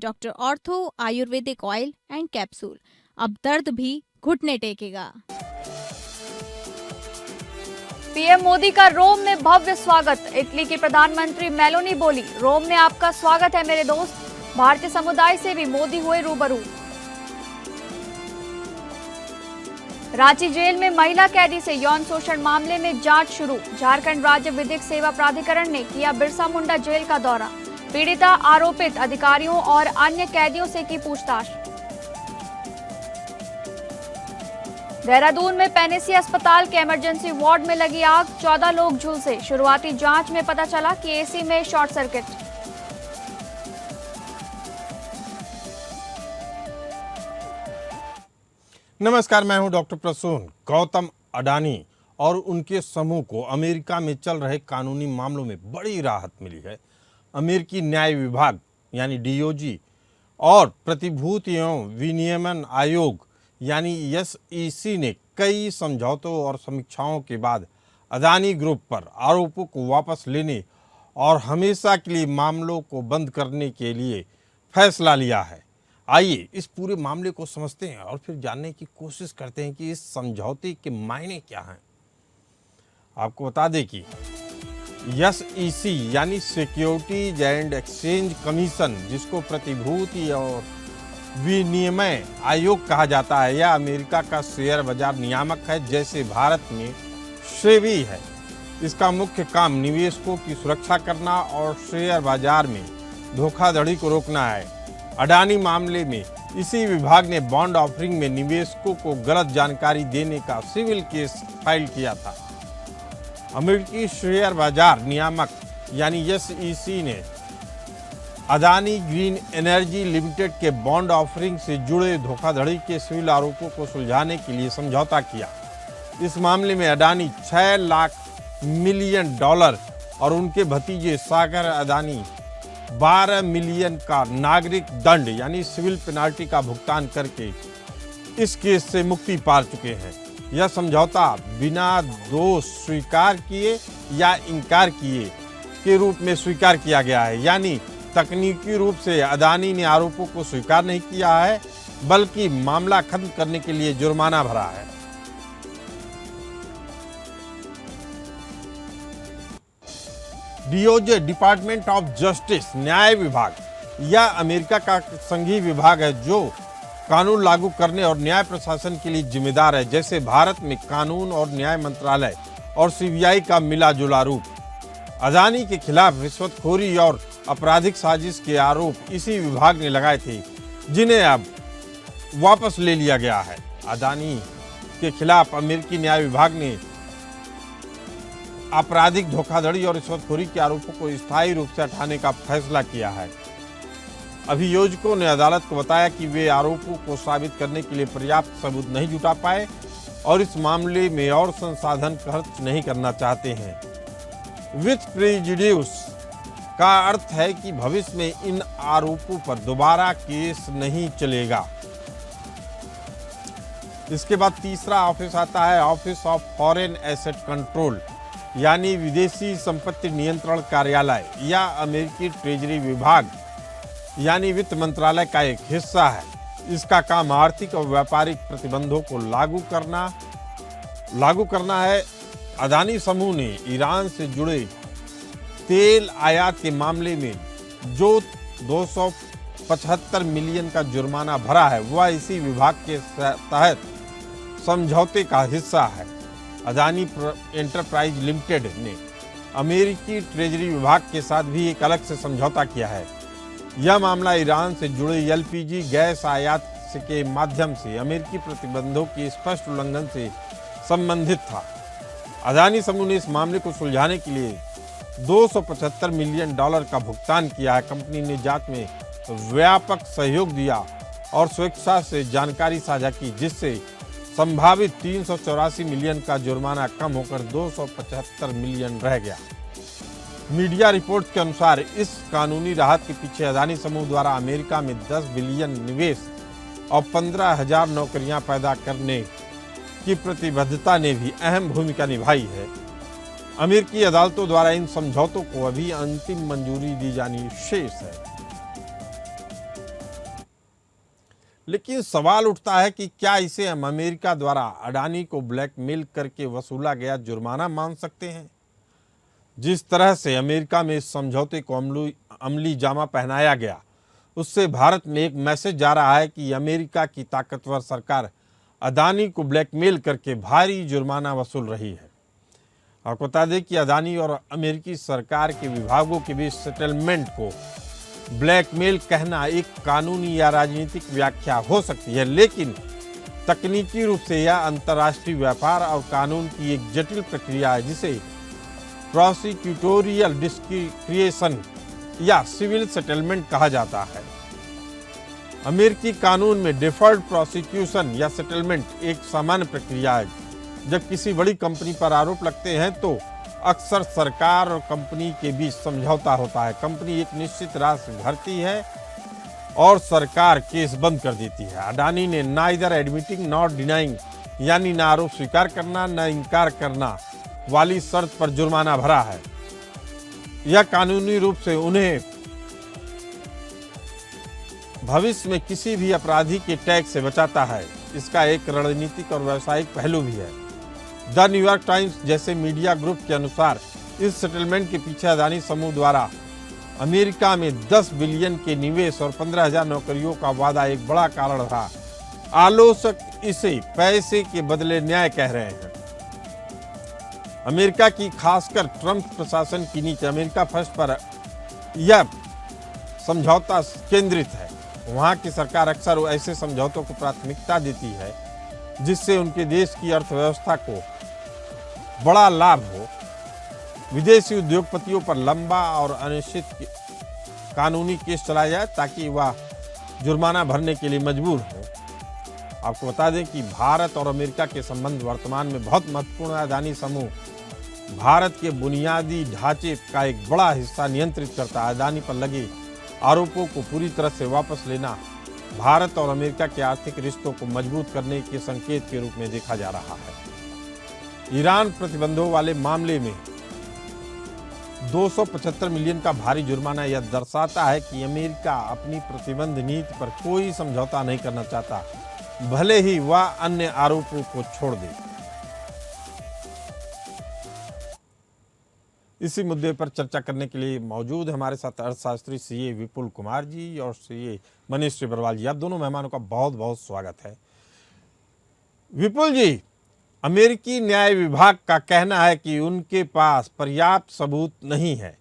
Doctor ortho Ayurvedic oil and capsule. अब दर्द भी घुटने टेकेगा। पीएम मोदी का रोम में भव्य स्वागत। इटली की प्रधानमंत्री मेलोनी बोली, रोम में आपका स्वागत है मेरे दोस्त। भारतीय समुदाय से भी मोदी हुए रूबरू। रांची जेल में महिला कैदी से यौन शोषण मामले में जांच शुरू। झारखंड राज्य विधिक सेवा प्राधिकरण ने किया बिरसा मुंडा जेल का दौरा। पीड़िता, आरोपित अधिकारियों और अन्य कैदियों से की पूछताछ। देहरादून में पेनेसी अस्पताल के इमरजेंसी वार्ड में लगी आग, 14 लोग झुलसे। शुरुआती जांच में पता चला कि एसी में शॉर्ट सर्किट। नमस्कार, मैं हूं डॉक्टर प्रसून। गौतम अडानी और उनके समूह को अमेरिका में चल रहे कानूनी मामलों में बड़ी राहत मिली है। अमेरिकी न्याय विभाग यानी डीओजी और प्रतिभूति एवं विनियमन आयोग यानी एसईसी ने कई समझौतों और समीक्षाओं के बाद अडानी ग्रुप पर आरोपों को वापस लेने और हमेशा के लिए मामलों को बंद करने के लिए फैसला लिया है। आइए इस पूरे मामले को समझते हैं और फिर जानने की कोशिश करते हैं कि इस समझौते के मायने क्या हैं। आपको बता दें कि एसईसी यानी सिक्योरिटीज एंड एक्सचेंज कमीशन, जिसको प्रतिभूति और विनिमय आयोग कहा जाता है, यह अमेरिका का शेयर बाजार नियामक है, जैसे भारत में सेबी है। इसका मुख्य काम निवेशकों की सुरक्षा करना और शेयर बाजार में धोखाधड़ी को रोकना है। अडानी मामले में इसी विभाग ने बॉन्ड ऑफरिंग में निवेशकों को गलत जानकारी देने का सिविल केस फाइल किया था। अमेरिकी शेयर बाजार नियामक यानी एसईसी ने अडानी ग्रीन एनर्जी लिमिटेड के बॉन्ड ऑफरिंग से जुड़े धोखाधड़ी के सिविल आरोपों को सुलझाने के लिए समझौता किया। इस मामले में अडानी 6 लाख मिलियन डॉलर और उनके भतीजे सागर अडानी 12 मिलियन का नागरिक दंड यानी सिविल पेनाल्टी का भुगतान करके इस केस से मुक्ति पा चुके हैं। यह समझौता बिना दोष स्वीकार किए या इनकार किए के रूप में स्वीकार किया गया है, यानी तकनीकी रूप से अडानी ने आरोपों को स्वीकार नहीं किया है, बल्कि मामला खत्म करने के लिए जुर्माना भरा है। डीओजे डिपार्टमेंट ऑफ जस्टिस न्याय विभाग यह अमेरिका का संघीय विभाग है जो कानून लागू करने और न्याय प्रशासन के लिए जिम्मेदार है, जैसे भारत में कानून और न्याय मंत्रालय और सीबीआई का मिला जुला रूप। अडानी के खिलाफ रिश्वतखोरी और आपराधिक साजिश के आरोप इसी विभाग ने लगाए थे, जिन्हें अब वापस ले लिया गया है। अडानी के खिलाफ अमेरिकी न्याय विभाग ने आपराधिक धोखाधड़ी और रिश्वतखोरी के आरोपों को स्थायी रूप से हटाने का फैसला किया है। अभियोजकों ने अदालत को बताया कि वे आरोपों को साबित करने के लिए पर्याप्त सबूत नहीं जुटा पाए और इस मामले में और संसाधन खर्च नहीं करना चाहते हैं। विथ प्रेजुडिस का अर्थ है कि भविष्य में इन आरोपों पर दोबारा केस नहीं चलेगा। इसके बाद तीसरा ऑफिस आता है office of foreign asset control यानी विदेशी संपत्ति नियंत्रण कार्यालय। यह अमेरिकी ट्रेजरी विभाग यानी वित्त मंत्रालय का एक हिस्सा है। इसका काम आर्थिक और व्यापारिक प्रतिबंधों को लागू करना है। अडानी समूह ने ईरान से जुड़े तेल आयात के मामले में जो 275 मिलियन का जुर्माना भरा है, वह इसी विभाग के तहत समझौते का हिस्सा है। अडानी एंटरप्राइज लिमिटेड ने अमेरिकी ट्रेजरी विभाग के साथ भी एक अलग से समझौता किया है। यह मामला ईरान से जुड़े एलपीजी गैस आयात के माध्यम से अमेरिकी प्रतिबंधों के स्पष्ट उल्लंघन से संबंधित था। अडानी समूह ने इस मामले को सुलझाने के लिए $275 मिलियन का भुगतान किया है। कंपनी ने जांच में व्यापक सहयोग दिया और स्वेच्छा से जानकारी साझा की, जिससे संभावित 384 मिलियन का जुर्माना कम होकर 275 मिलियन रह गया। मीडिया रिपोर्ट्स के अनुसार इस कानूनी राहत के पीछे अडानी समूह द्वारा अमेरिका में 10 बिलियन निवेश और 15,000 नौकरियां पैदा करने की प्रतिबद्धता ने भी अहम भूमिका निभाई है। अमेरिकी अदालतों द्वारा इन समझौतों को अभी अंतिम मंजूरी दी जानी शेष है। लेकिन सवाल उठता है कि क्या इसे हम अमेरिका द्वारा अडानी को ब्लैकमेल करके वसूला गया जुर्माना मान सकते हैं? जिस तरह से अमेरिका में इस समझौते को अमली जामा पहनाया गया, उससे भारत में एक मैसेज जा रहा है कि अमेरिका की ताकतवर सरकार अडानी को ब्लैकमेल करके भारी जुर्माना वसूल रही है। आपको बता दें कि अडानी और अमेरिकी सरकार के विभागों के बीच सेटलमेंट को ब्लैकमेल कहना एक कानूनी या राजनीतिक व्याख्या हो सकती है, लेकिन तकनीकी रूप से यह अंतर्राष्ट्रीय व्यापार और कानून की एक जटिल प्रक्रिया है, जिसे प्रोसिक्यूटोरियल डिस्क्रिएशन या सिविल सेटलमेंट कहा जाता है। अमेरिकी कानून में डिफर्ड प्रोसिक्यूशन या सेटलमेंट एक सामान्य प्रक्रिया है। जब किसी बड़ी कंपनी पर आरोप लगते हैं तो अक्सर सरकार और कंपनी के बीच समझौता होता है। कंपनी एक निश्चित राशि भरती है और सरकार केस बंद कर देती है। अडानी ने नाइदर एडमिटिंग नॉट डिनाइंग, यानी न आरोप स्वीकार करना न इनकार करना वाली शर्त पर जुर्माना भरा है। यह कानूनी रूप से उन्हें भविष्य में किसी भी अपराधी के टैक्स से बचाता है। इसका एक रणनीतिक और व्यावसायिक पहलू भी है। द न्यूयॉर्क टाइम्स जैसे मीडिया ग्रुप के अनुसार इस सेटलमेंट के पीछे अडानी समूह द्वारा अमेरिका में 10 बिलियन के निवेश और 15,000 नौकरियों का वादा एक बड़ा कारण रहा। आलोचक इसे पैसे के बदले न्याय कह रहे हैं। अमेरिका की खासकर ट्रंप प्रशासन की नीति अमेरिका फर्स्ट पर यह समझौता केंद्रित है। वहां की सरकार अक्सर ऐसे समझौतों को प्राथमिकता देती है जिससे उनके देश की अर्थव्यवस्था को बड़ा लाभ हो। विदेशी उद्योगपतियों पर लंबा और अनिश्चित कानूनी केस चलाया जाए ताकि वह जुर्माना भरने के लिए मजबूर हो। आपको बता दें कि भारत और अमेरिका के संबंध वर्तमान में बहुत महत्वपूर्ण है। अडानी समूह भारत के बुनियादी ढांचे का एक बड़ा हिस्सा नियंत्रित करता है। अडानी पर लगे आरोपों को पूरी तरह से वापस लेना भारत और अमेरिका के आर्थिक रिश्तों को मजबूत करने के संकेत के रूप में देखा जा रहा है। ईरान प्रतिबंधों वाले मामले में 275 मिलियन का भारी जुर्माना यह दर्शाता है कि अमेरिका अपनी प्रतिबंध नीति पर कोई समझौता नहीं करना चाहता, भले ही वह अन्य आरोपों को छोड़ दे। इसी मुद्दे पर चर्चा करने के लिए मौजूद हमारे साथ अर्थशास्त्री सीए विपुल कुमार जी और सीए मनीष टिबरवाल जी। आप दोनों मेहमानों का बहुत बहुत स्वागत है। विपुल जी, अमेरिकी न्याय विभाग का कहना है कि उनके पास पर्याप्त सबूत नहीं है।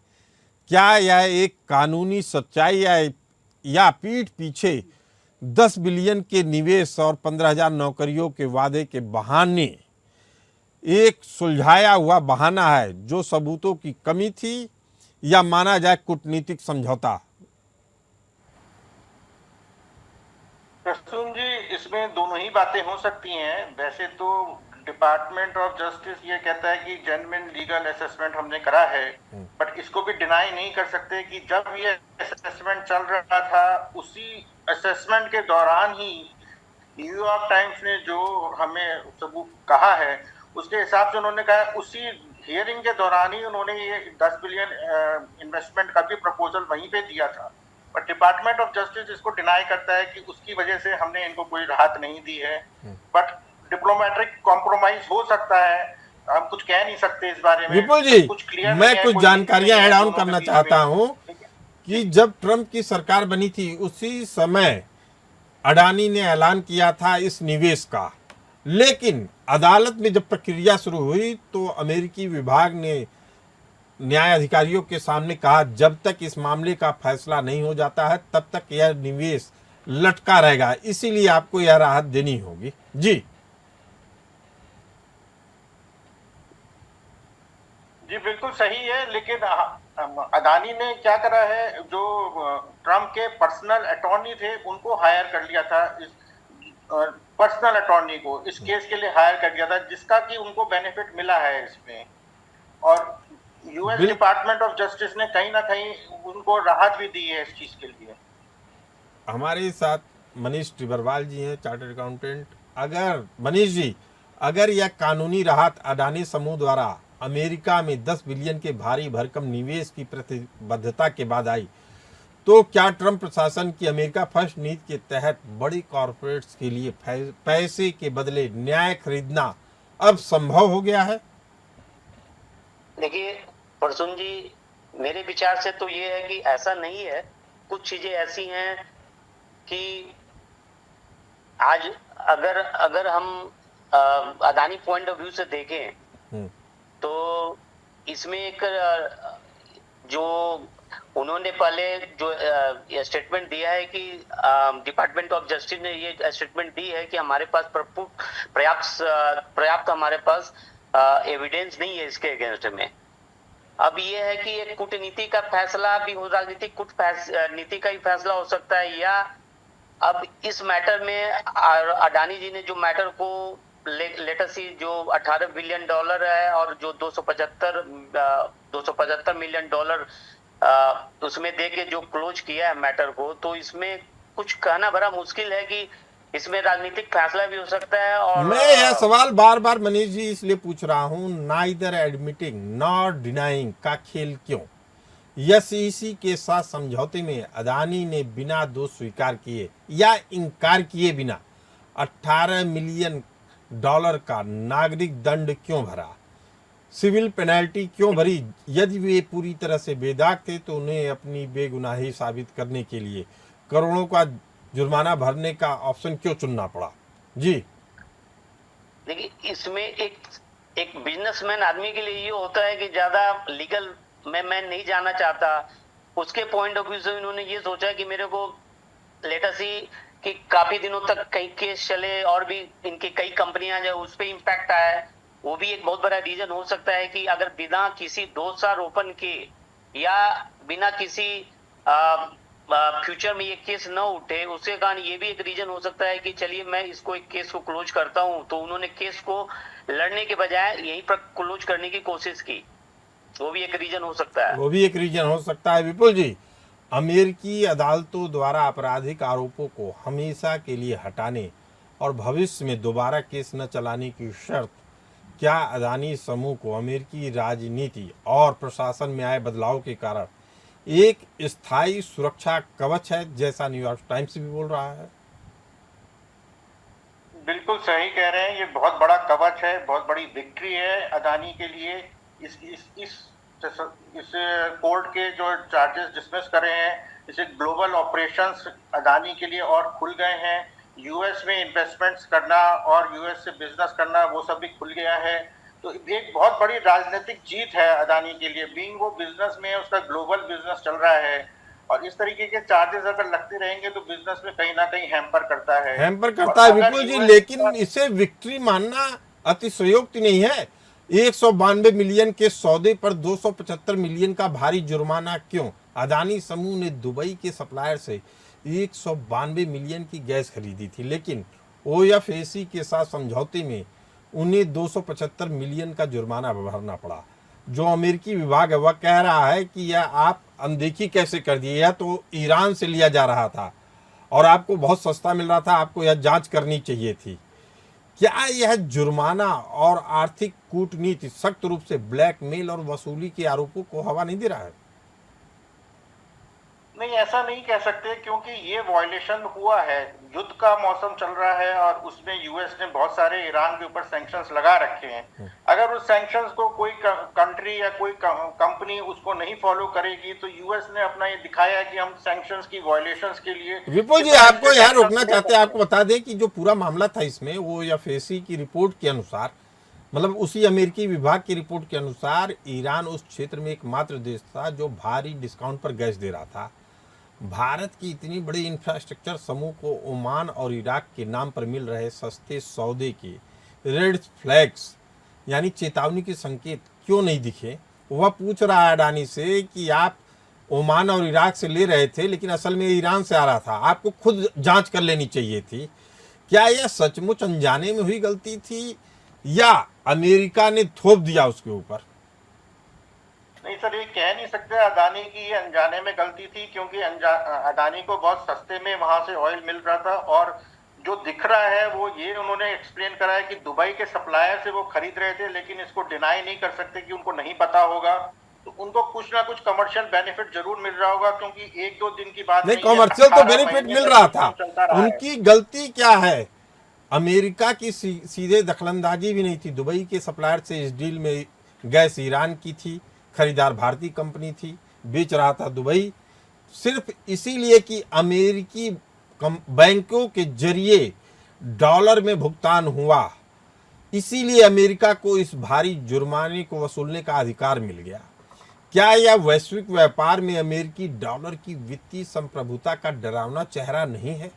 क्या यह एक कानूनी सच्चाई है या पीठ पीछे 10 बिलियन के निवेश और 15,000 नौकरियों के वादे के बहाने एक सुलझाया हुआ बहाना है जो सबूतों की कमी थी, या माना जाए कूटनीतिक समझौता? प्रसून जी, इसमें दोनों ही बातें हो सकती हैं। वैसे तो डिपार्टमेंट ऑफ जस्टिस ये कहता है कि जेन्युइन लीगल असेसमेंट हमने करा है, बट इसको भी डिनाई नहीं कर सकते कि जब ये असेसमेंट चल रहा था उसी असेसमेंट के दौरान ही न्यूयॉर्क टाइम्स ने जो हमें सबूत कहा है उसके हिसाब से उन्होंने कहा उसी हियरिंग के दौरान ही उन्होंने ये 10 बिलियन इन्वेस्टमेंट का भी प्रपोजल वहीं पे दिया था। पर डिपार्टमेंट ऑफ जस्टिस इसको डिनाई करता है कि उसकी वजह से हमने इनको कोई राहत नहीं दी है। बट डिप्लोमेटिक कॉम्प्रोमाइज हो सकता है, हम कुछ कह नहीं सकते इस बारे में। विपुल जी, कुछ क्लियर मैं कुछ जानकारियां ऐड ऑन करना चाहता हूं कि जब ट्रंप की सरकार बनी थी उसी समय अडानी ने ऐलान किया था इस निवेश का, लेकिन अदालत में जब प्रक्रिया शुरू हुई तो अमेरिकी विभाग ने न्याय अधिकारियों के सामने कहा जब तक इस मामले का फैसला नहीं हो जाता है तब तक यह निवेश लटका रहेगा, इसीलिए आपको यह राहत देनी होगी। जी जी, बिल्कुल सही है। लेकिन अडानी ने क्या करा है, जो ट्रम्प के पर्सनल अटॉर्नी थे उनको हायर कर लिया था, इस पर्सनल अटॉर्नी को इस केस के लिए हायर कर दिया था, जिसका कि उनको बेनिफिट मिला है इसमें। और यूएस डिपार्टमेंट ऑफ जस्टिस ने कहीं ना कहीं उनको राहत भी दी है इस चीज के लिए। हमारे साथ मनीष टिबरवाल जी हैं, चार्टर्ड अकाउंटेंट। अगर मनीष जी, अगर यह कानूनी राहत अडानी समूह द्वारा अमेरिका में 10 बिलियन के भारी भरकम निवेश की प्रतिबद्धता के बाद आई तो क्या ट्रंप प्रशासन की अमेरिका फर्स्ट नीति के तहत बड़ी कॉरपोरेट्स के लिए पैसे के बदले न्याय खरीदना अब संभव हो गया है? देखिए प्रसून जी, मेरे विचार से तो ये है कि ऐसा नहीं है। कुछ चीजें ऐसी हैं कि आज अगर अगर हम अदानी पॉइंट ऑफ व्यू से देखें तो इसमें एक जो उन्होंने पहले जो स्टेटमेंट दिया है कि डिपार्टमेंट ऑफ जस्टिस ने ये स्टेटमेंट दी है कि हमारे पास पर्याप्त हमारे पास एविडेंस नहीं है इसके अगेंस्ट में। अब ये है कि एक कूटनीति का फैसला भी हो, राजनीतिक नीति का ही फैसला हो सकता है, या अब इस मैटर में अडानी जी ने जो मैटर को लेटेस्ट जो 18 बिलियन डॉलर है और जो 275 मिलियन डॉलर उसमें देके जो क्लोज किया है मैटर को, तो इसमें कुछ कहना बड़ा मुश्किल है कि इसमें राजनीतिक फैसला भी हो सकता है। और मैं यह सवाल बार बार मनीष जी इसलिए पूछ रहा हूं, नाइदर एडमिटिंग नॉट डिनाइंग का खेल क्यों? एसईसी के साथ समझौते में अदानी ने बिना दोष स्वीकार किए या इनकार किए बिना 18 मिलियन डॉलर का नागरिक दंड क्यों भरा? सिविल पेनल्टी क्यों भरी? यदि वे पूरी तरह से बेदाग थे तो उन्हें अपनी बेगुनाही साबित करने के लिए करोड़ों का जुर्माना भरने का ऑप्शन क्यों चुनना पड़ा? जी देखिए, इसमें एक बिजनेसमैन आदमी के लिए ये होता है कि ज्यादा लीगल मैं नहीं जाना चाहता। उसके पॉइंट ऑफ व्यू से इन्होंने ये सोचा कि मेरे को लेटेस्ट ही कि काफी दिनों तक कई केस चले और भी इनकी कई कंपनियां जो उस पर इम्पैक्ट आया है, वो भी एक बहुत बड़ा रीजन हो सकता है कि अगर बिना किसी दोषारोपण के या बिना किसी फ्यूचर में ये केस न उठे, उसके कारण ये भी एक रीजन हो सकता है कि चलिए मैं इसको एक केस को क्लोज करता हूं। तो उन्होंने केस को लड़ने के बजाय यहीं पर क्लोज करने की कोशिश की, वो भी एक रीजन हो सकता है। वो भी एक रीजन हो सकता है। विपुल जी, अमेरिकी अदालतों द्वारा आपराधिक आरोपों को हमेशा के लिए हटाने और भविष्य में दोबारा केस न चलाने की शर्त क्या अदानी समूह को अमेरिकी राजनीति और प्रशासन में आए बदलाव के कारण एक स्थायी सुरक्षा कवच है, जैसा न्यूयॉर्क टाइम्स भी बोल रहा है? बिल्कुल सही कह रहे हैं, ये बहुत बड़ा कवच है, बहुत बड़ी विक्ट्री है अदानी के लिए। इस कोर्ट के जो चार्जेस डिसमिस करे हैं, इसे ग्लोबल ऑपरेशंस अदानी के लिए और खुल गए हैं। यूएस में इन्वेस्टमेंट्स करना और यूएस से बिजनेस करना वो सब भी खुल गया है। तो एक बहुत बड़ी राजनीतिक जीत है अदानी के लिए। बीइंग वो बिजनेस में उसका ग्लोबल बिजनेस चल रहा है और इस तरीके के चार्जेस अगर लगते रहेंगे तो बिजनेस में कहीं ना कहीं हैम्पर करता है विपुल जी। लेकिन इसे विक्ट्री मानना अतिशयोक्ति नहीं है। 192 मिलियन के सौदे पर 275 मिलियन का भारी जुर्माना क्यों? अदानी समूह ने दुबई के सप्लायर से 192 मिलियन की गैस खरीदी थी, लेकिन ओएफएसी के साथ समझौते में उन्हें 275 मिलियन का जुर्माना भरना पड़ा। जो अमेरिकी विभाग है वह कह रहा है कि यह आप अनदेखी कैसे कर दिए, यह तो ईरान से लिया जा रहा था और आपको बहुत सस्ता मिल रहा था, आपको यह जांच करनी चाहिए थी। क्या यह जुर्माना और आर्थिक कूटनीति सख्त रूप से ब्लैकमेल और वसूली के आरोपों को हवा नहीं दे रहा है? नहीं, ऐसा नहीं कह सकते क्योंकि ये वायलेशन हुआ है। युद्ध का मौसम चल रहा है और उसमें यूएस ने बहुत सारे ईरान के ऊपर सैंक्शंस लगा रखे हैं। अगर उस सैंक्शंस को कोई कंट्री या कोई कंपनी उसको नहीं फॉलो करेगी तो यूएस ने अपना ये दिखाया है कि हम सैंक्शंस की वायलेशंस के लिए। विपुल जी, आपको यहाँ रोकना चाहते हैं। आपको बता दें कि जो पूरा मामला था इसमें, वो एफएसी की रिपोर्ट के अनुसार, मतलब उसी अमेरिकी विभाग की रिपोर्ट के अनुसार, ईरान उस क्षेत्र में एकमात्र देश था जो भारी डिस्काउंट पर गैस दे रहा था। भारत की इतनी बड़ी इंफ्रास्ट्रक्चर समूह को ओमान और इराक के नाम पर मिल रहे सस्ते सौदे के रेड फ्लैग्स यानी चेतावनी के संकेत क्यों नहीं दिखे? वह पूछ रहा है अडानी से कि आप ओमान और इराक से ले रहे थे लेकिन असल में ईरान से आ रहा था, आपको खुद जांच कर लेनी चाहिए थी। क्या यह सचमुच अनजाने में हुई गलती थी या अमेरिका ने थोप दिया उसके ऊपर? नहीं सर, ये कह नहीं सकते अदानी की ये अनजाने में गलती थी, क्योंकि अदानी को बहुत सस्ते में वहां से ऑयल मिल रहा था। और जो दिख रहा है वो ये उन्होंने एक्सप्लेन करा है कि दुबई के सप्लायर से वो खरीद रहे थे, लेकिन इसको डिनाई नहीं कर सकते कि उनको नहीं पता होगा। तो उनको कुछ ना कुछ कमर्शियल बेनिफिट जरूर मिल रहा होगा, क्योंकि एक दो दिन की बात नहीं, है, कमर्शियल तो 18 बेनिफिट महीने मिल तक रहा ये था। काम चलता रहा है। उनकी गलती क्या है? अमेरिका की सीधे दखलंदाजी भी नहीं थी। दुबई के सप्लायर से इस डील में गैस ईरान की थी, खरीदार भारतीय कंपनी थी, बेच रहा था दुबई। सिर्फ इसीलिए कि अमेरिकी बैंकों के जरिए डॉलर में भुगतान हुआ, इसीलिए अमेरिका को इस भारी जुर्माने को वसूलने का अधिकार मिल गया। क्या यह वैश्विक व्यापार में अमेरिकी डॉलर की वित्तीय संप्रभुता का डरावना चेहरा नहीं है?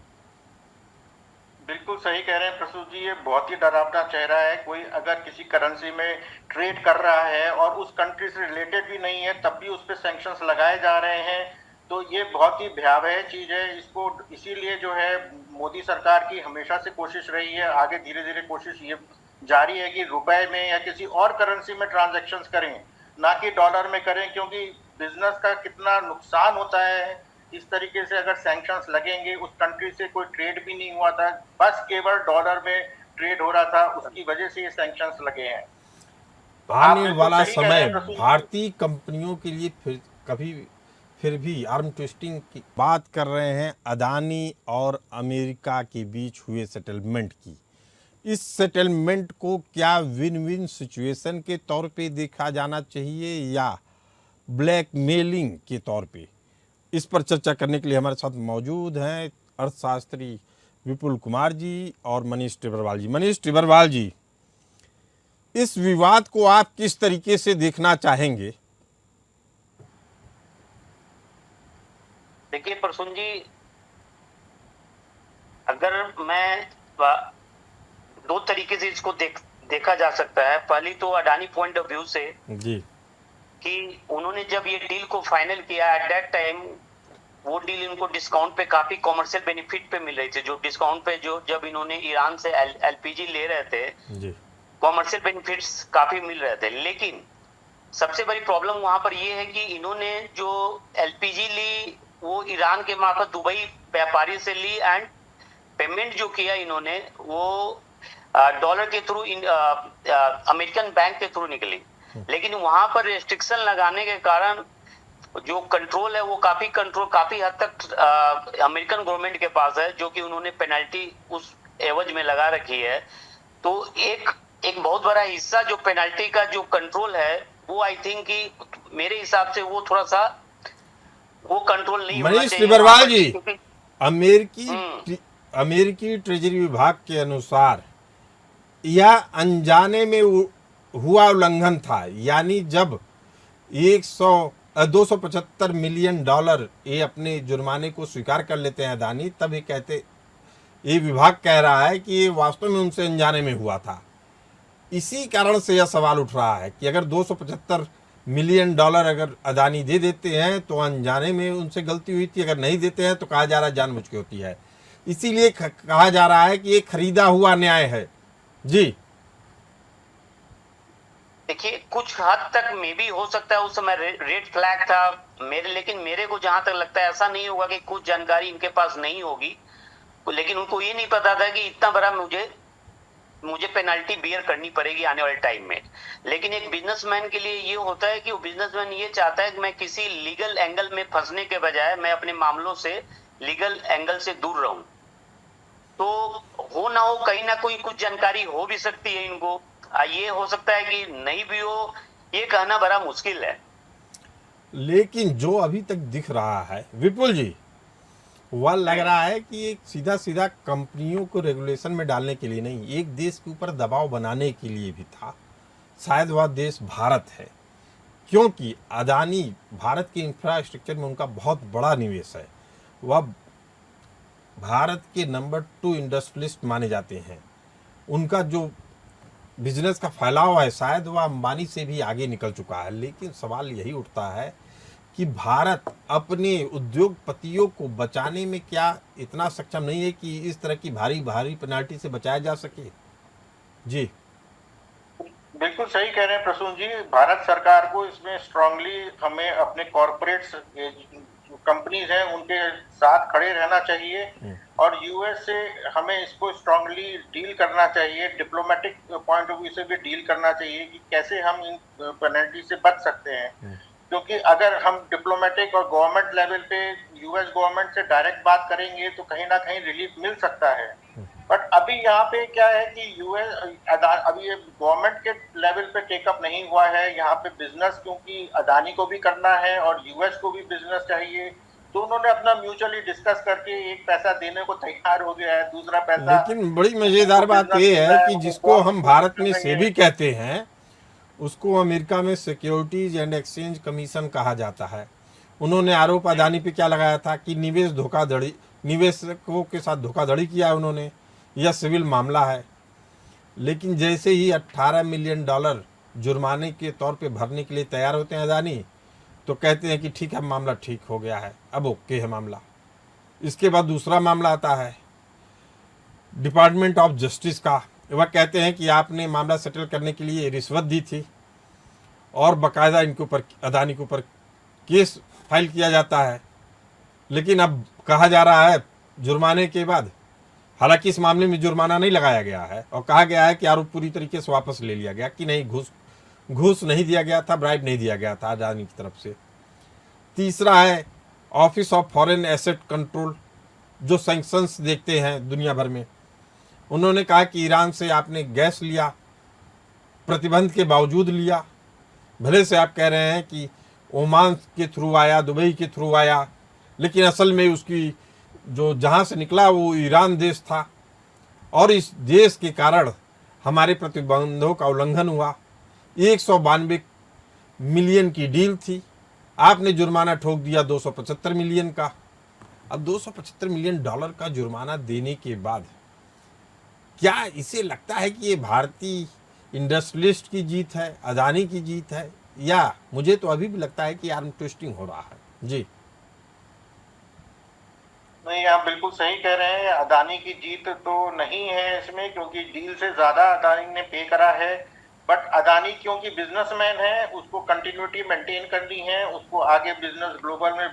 बिल्कुल सही कह रहे हैं प्रसूत जी, ये बहुत ही डरावना चेहरा है। कोई अगर किसी करेंसी में ट्रेड कर रहा है और उस कंट्री से रिलेटेड भी नहीं है, तब भी उस पर सैंक्शंस लगाए जा रहे हैं, तो ये बहुत ही भयावह चीज है। इसको इसीलिए जो है मोदी सरकार की हमेशा से कोशिश रही है, आगे धीरे धीरे कोशिश ये जारी है कि रुपए में या किसी और करेंसी में ट्रांजैक्शंस करें, ना कि डॉलर में करें, क्योंकि बिजनेस का कितना नुकसान होता है। इस तरीके से अगर सैंक्शंस लगेंगे, उस कंट्री से कोई ट्रेड भी नहीं हुआ था, बस केवल डॉलर में ट्रेड हो रहा था, उसकी वजह से ये सैंक्शंस लगे हैं। तो आप आने बिल्कुल वाला सही कह रहे समय हैं प्रसूत जी। भारतीय कंपनियों के लिए फिर भी आर्म ट्विस्टिंग की बात कर रहे हैं, अदानी और अमेरिका के बीच हुए सेटलमेंट की। इस सेटलमेंट को क्या विन विन सिचुएशन के तौर पे देखा जाना चाहिए या ब्लैकमेलिंग के तौर पे? इस पर चर्चा करने के लिए हमारे साथ मौजूद हैं अर्थशास्त्री विपुल कुमार जी और मनीष टिब्बरवाल जी। मनीष टिब्बरवाल जी, इस विवाद को आप किस तरीके से देखना चाहेंगे? देखिए प्रसून जी, अगर मैं दो तरीके से इसको देखा जा सकता है। पहली तो अडानी पॉइंट ऑफ व्यू से जी, कि उन्होंने जब ये डील को फाइनल किया, एट दैट टाइम वो डील इनको डिस्काउंट पे काफी कॉमर्शियल बेनिफिट पे मिल रही थी। जो डिस्काउंट पे जो जब इन्होंने ईरान से एलपीजी ले रहे थे, जी, कॉमर्शियल बेनिफिट्स काफी मिल रहे थे। लेकिन सबसे बड़ी प्रॉब्लम वहां पर ये है कि इन्होंने जो एलपीजी ली वो ईरान के मार्फत दुबई व्यापारी से ली, एंड पेमेंट जो किया इन्होंने वो डॉलर के थ्रू अमेरिकन बैंक के थ्रू निकली। लेकिन वहां पर रेस्ट्रिक्शन लगाने के कारण जो कंट्रोल है वो काफी हद तक अमेरिकन गवर्नमेंट के पास है, जो कि उन्होंने पेनल्टी उस एवज में लगा रखी है। तो एक बहुत बड़ा हिस्सा जो पेनल्टी का जो कंट्रोल है वो आई थिंक कि मेरे हिसाब से वो थोड़ा सा वो कंट्रोल नहीं होना मनीष चाहिए। टिब्बरवाल जी, क्योंकि अमेरिकी ट्रेजरी विभाग के अनुसार यह अनजाने में हुआ उल्लंघन था। यानी जब 275 मिलियन डॉलर ये अपने जुर्माने को स्वीकार कर लेते हैं अदानी, तब ये विभाग कह रहा है कि ये वास्तव में उनसे अनजाने में हुआ था। इसी कारण से यह सवाल उठ रहा है कि अगर 275 मिलियन डॉलर अगर अदानी दे देते हैं तो अनजाने में उनसे गलती हुई थी, अगर नहीं देते हैं तो कहा जा रहा है जानबूझ के होती है। इसीलिए कहा जा रहा है कि ये खरीदा हुआ न्याय है। जी, देखिए कुछ हद तक मे भी हो सकता है उस समय रेड फ्लैग था लेकिन मेरे को जहां तक लगता है ऐसा नहीं होगा कि कुछ जानकारी इनके पास नहीं होगी, लेकिन उनको ये नहीं पता था कि इतना बड़ा मुझे पेनल्टी बियर करनी पड़ेगी आने वाले टाइम में। लेकिन एक बिजनेसमैन के लिए ये होता है कि वो बिजनेसमैन ये चाहता है कि मैं किसी लीगल एंगल में फंसने के बजाय मैं अपने मामलों से लीगल एंगल से दूर रहूं। तो हो ना हो कहीं ना कोई कुछ जानकारी हो भी सकती है इनको, ये हो सकता है कि नहीं भी हो, ये कहना बड़ा मुश्किल है। लेकिन जो अभी तक दिख रहा है विपुल जी, वह लग रहा है कि एक सीधा कंपनियों को रेगुलेशन में डालने के लिए नहीं, एक देश के ऊपर दबाव बनाने के लिए भी था। शायद वह देश भारत है, क्योंकि अदानी भारत के इंफ्रास्ट्रक्चर में उनका बहुत बड़ा निवेश है। वह भारत के नंबर 2 इंडस्ट्रियलिस्ट माने जाते हैं। उनका जो बिजनेस का फैलाव है शायद वह अंबानी से भी आगे निकल चुका है। लेकिन सवाल यही उठता है कि भारत अपने उद्योगपतियों को बचाने में क्या इतना सक्षम नहीं है कि इस तरह की भारी पेनाल्टी से बचाया जा सके? जी, बिल्कुल सही कह रहे हैं प्रसून जी। भारत सरकार को इसमें स्ट्रांगली हमें अपने कॉर्पोरेट्स कंपनीज हैं उनके साथ खड़े रहना चाहिए और यूएस से हमें इसको स्ट्रांगली डील करना चाहिए, डिप्लोमेटिक पॉइंट ऑफ व्यू से भी डील करना चाहिए कि कैसे हम इन पेनल्टी से बच सकते हैं। क्योंकि अगर हम डिप्लोमेटिक और गवर्नमेंट लेवल पे यूएस गवर्नमेंट से डायरेक्ट बात करेंगे तो कहीं ना कहीं रिलीफ मिल सकता है। बट अभी यहाँ पे क्या है कि यूएस अभी ये गवर्नमेंट के लेवल पे टेकअप नहीं हुआ है। यहाँ पे बिजनेस क्योंकि अदानी को भी करना है और यूएस को भी बिजनेस चाहिए, तो उन्होंने अपना म्यूचुअली डिस्कस करके एक पैसा देने को तैयार हो गया है, दूसरा पैसा। लेकिन बड़ी मजेदार बात यह है कि जिसको हम भारत में सेबी कहते हैं उसको अमेरिका में सिक्योरिटीज एंड एक्सचेंज कमीशन कहा जाता है। उन्होंने आरोप अदानी पे क्या लगाया था कि निवेशकों के साथ धोखाधड़ी किया उन्होंने, यह सिविल मामला है। लेकिन जैसे ही $18 मिलियन जुर्माने के तौर पे भरने के लिए तैयार होते हैं अदानी, तो कहते हैं कि ठीक है मामला ठीक हो गया है, अब ओके है मामला। इसके बाद दूसरा मामला आता है डिपार्टमेंट ऑफ जस्टिस का। वह कहते हैं कि आपने मामला सेटल करने के लिए रिश्वत दी थी और बाकायदा इनके ऊपर अदानी के ऊपर केस फाइल किया जाता है। लेकिन अब कहा जा रहा है जुर्माने के बाद, हालांकि इस मामले में जुर्माना नहीं लगाया गया है और कहा गया है कि आरोप पूरी तरीके से वापस ले लिया गया कि नहीं, घूस नहीं दिया गया था, ब्राइब नहीं दिया गया था अदानी की तरफ से। तीसरा है office of foreign asset control, जो सैंक्शंस देखते हैं दुनिया भर में। उन्होंने कहा कि ईरान से आपने गैस लिया, प्रतिबंध के बावजूद लिया, भले से आप कह रहे हैं कि ओमान के थ्रू आया, दुबई के थ्रू आया, लेकिन असल में उसकी जो जहाँ से निकला वो ईरान देश था और इस देश के कारण हमारे प्रतिबंधों का उल्लंघन हुआ। 192 मिलियन की डील थी, आपने जुर्माना ठोक दिया 275 मिलियन का। अब $275 मिलियन का जुर्माना देने के बाद क्या इसे लगता है कि ये भारतीय इंडस्ट्रियलिस्ट की जीत है, अदानी की जीत है, या मुझे तो अभी भी लगता है कि आर्म ट्विस्टिंग हो रहा है? जी नहीं, आप बिल्कुल सही कह रहे हैं। अदानी की जीत तो नहीं है इसमें, क्योंकि डील से ज्यादा अदानी ने पे करा है। बट अदानी क्योंकि बिजनेसमैन है, उसको कंटिन्यूटी मेंटेन करनी है, उसको आगे बिजनेस ग्लोबल में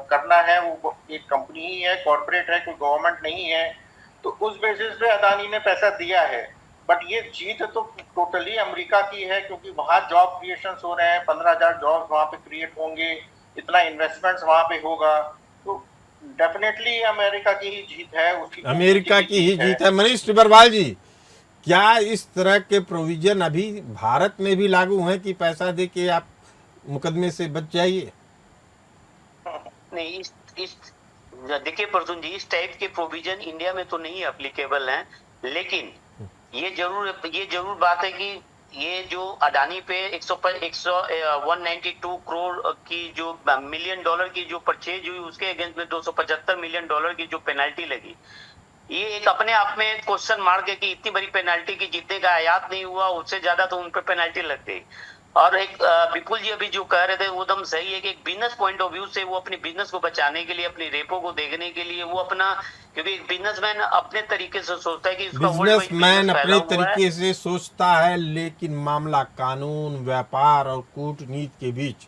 करना है। वो एक कंपनी ही है, कॉर्पोरेट है, कोई गवर्नमेंट नहीं है, तो उस बेसिस पे अदानी ने पैसा दिया है। बट ये जीत तो टोटली अमेरिका की है, क्योंकि वहाँ जॉब क्रिएशन हो रहे हैं, 15,000 जॉब वहाँ पे क्रिएट होंगे, इतना इन्वेस्टमेंट्स वहाँ पे होगा, तो डेफिनेटली अमेरिका की ही जीत है। उसकी अमेरिका की ही जीत है। मनीष टिब्बरवाल जी, क्या इस तरह के प्रोविजन अभी भारत में भी लागू हैं कि पैसा दे के आप मुकदमे से बच जाइए? नहीं, इस देखिए प्रसून जी, इस टाइप के प्रोविजन इंडिया में तो नहीं एप्लीकेबल हैं, लेकिन ये जरूर बात है कि ये जो अडानी पे 192 करोड़ की जो मिलियन डॉलर की जो परचेज हुई, उसके अगेंस्ट में 275 मिलियन डॉलर की जो पेनल्टी लगी, ये एक अपने आप में क्वेश्चन मार्क है कि इतनी बड़ी पेनल्टी की जितने का आयात नहीं हुआ उससे ज्यादा तो उन पर पेनल्टी लग गई। और एक विपुल जी अभी जो कह रहे थे वो एकदम सही है कि एक बिजनेस पॉइंट ऑफ व्यू से वो अपने बिजनेस को बचाने के लिए, अपनी रेपो को देखने के लिए वो अपना, क्योंकि एक बिजनेसमैन अपने तरीके से सोचता है कि बिजनेसमैन अपने तरीके से सोचता है, लेकिन मामला कानून, व्यापार और कूटनीति के बीच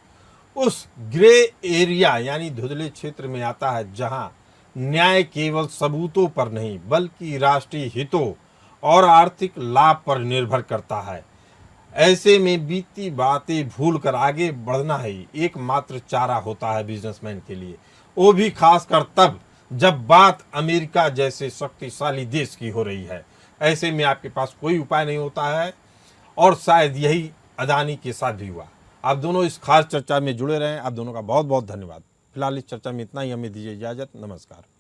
उस ग्रे एरिया यानी धुंधले क्षेत्र में आता है, जहां न्याय केवल सबूतों पर नहीं बल्कि राष्ट्रीय हितों और आर्थिक लाभ पर निर्भर करता है। ऐसे में बीती बातें भूलकर आगे बढ़ना ही एकमात्र चारा होता है बिजनेसमैन के लिए, वो भी खासकर तब जब बात अमेरिका जैसे शक्तिशाली देश की हो रही है। ऐसे में आपके पास कोई उपाय नहीं होता है, और शायद यही अदानी के साथ भी हुआ। आप दोनों इस खास चर्चा में जुड़े रहें। आप दोनों का बहुत बहुत धन्यवाद। फिलहाल इस चर्चा में इतना ही, हमें दीजिए इजाजत। नमस्कार।